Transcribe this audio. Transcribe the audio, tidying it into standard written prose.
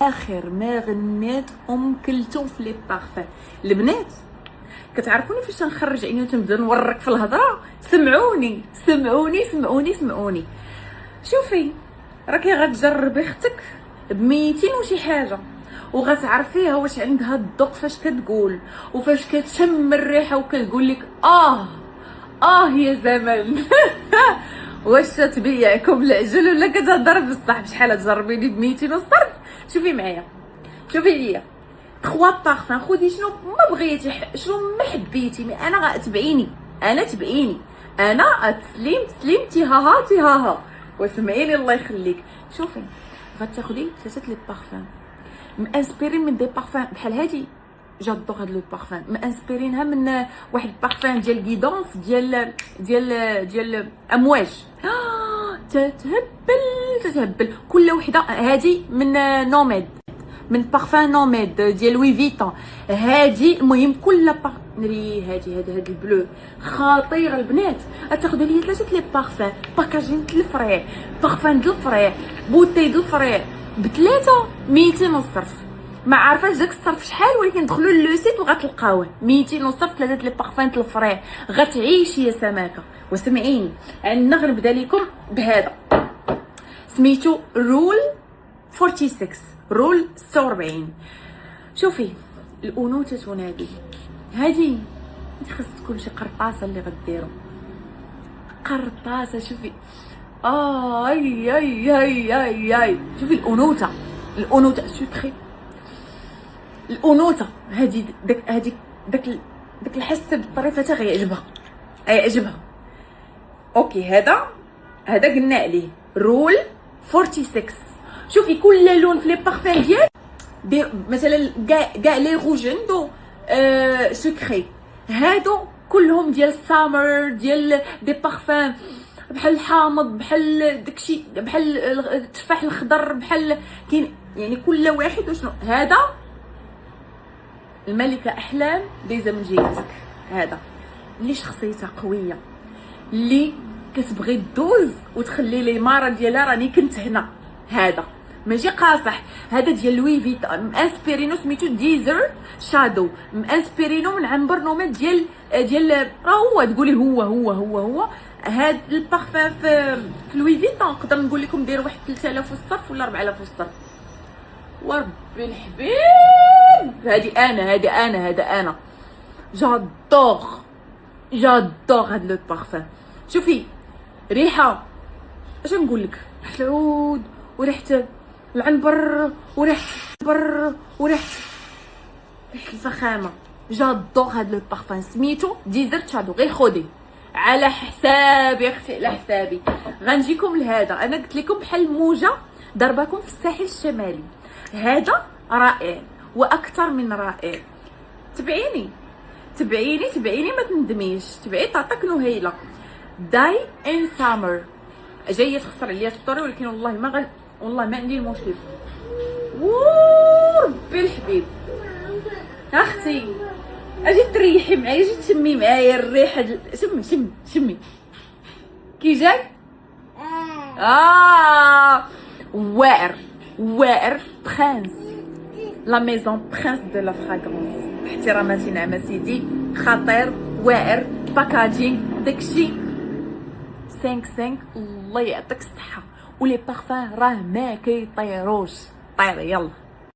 اخر ما غنيت كلثوم في لي بارفان. البنات كتعرفوني فاش نخرج عيني وتنبدا نورك في الهضره. سمعوني سمعوني سمعوني سمعوني. شوفي راكي غتجربي اختك ب200 وشي حاجه وغتعرفيها واش عندها الذوق فاش كتقول وفاش كتشم الريحه وكتقول لك يا زمن. واش تبيعكم العجل ولا كتهضر بصح؟ بشحال تجربيني ب200 والصرف. شوفي معايا، شوفي ليا 3 بارفان، خدي شنو ما بغيتي، شنو ما حبيتي. مي انا غتبعيني، انا تسليمتي ها واسمعيني الله يخليك. شوفي غتاخدي 3 لي بارفان مانسبيرين من دي بارفان بحال هادي. جادور هاد لو بارفان مانسبيرينها من واحد بارفان ديال غيدونس ديال امواج. تتهبل كل وحده. هادي من نوميد، من بارفان نوميد ديال لوي فيتون. هادي المهم كل هادي البلو خطيره. البنات تاخذوا لي 3 لي بارفان، باكاجين د الفريع، بارفان د الفريع، بوتي د الفريع بثلاثه 200 والصرف. ما عارفاش داك الصرف شحال، ولكن دخلوا لو سيت وغتلقاوه 200 والصرف 3 لي بارفان د الفريع. غتعيشي يا سماكه. وسمعيني عندنا غنبدا لكم بهذا سميتو رول 46، رول 46. شوفي الانوثه تنادي. هادي خاص تكون شي قرطاسه اللي غديرو، قرطاسه. شوفي اي اي اي اي اي. شوفي الانوثه سكري. الانوثه هادي داك الحس بالطريفه تا غيعجبها. اوكي هذا قلنا عليه رول 46. شوفي كل لون في لي بارفان دير مثلا كاع لي روج عنده سكري. هادو كلهم ديال سامر، ديال دي بارفان بحال الحامض، بحال داكشي، بحال التفاح الخضر، بحال كاين يعني كل واحد وشنو. هذا الملكه احلام دايزه من جهتك. هذا اللي شخصيتها قويه، اللي كتبغي تدوز وتخلي لي مارا ديالها راني كنت هنا. هذا ماشي قاصح، هذا ديال لوي فيتون مانسبيرينو سميتو ديزر شادو، مانسبيرينو من عنبر نوماد ديال هو تقولي هو هاد البارفان في لوي فيتون نقدر نقول لكم داير واحد 3000 والصرف ولا 4000 والصرف. وربي الحبيب هادي انا جادور هاد لو بارفان. شوفي ريحه اش نقول لك، ريحه العود وريحه العنبر وريحه الفخامه. جادور هاد لو بارفان سميتو ديزر شادو. غير خدي على حسابي اختي، على حسابي. غنجيكم لهذا، انا قلت لكم بحال موجه ضرباكم في الساحل الشمالي. هذا رائع واكثر من رائع. تبعيني ما تندميش. تبعي تعطيك نهيله. داي ان سامر جايه تخسر عليا ستوري، ولكن والله ما عندي المشكل. ربي الحبيب اختي اجي تريحي معايا، اجي تشمي معايا الريحه. شمي كي جاك. واعر برانس، لا ميزون برانس دو لا فراغرانس. احتراماتي نعمه سيدي، خطير واعر باكاجينغ داكشي 5 الله يعطيك الصحه. ولي بارفان راه ما كيطيروش. طيري يلا.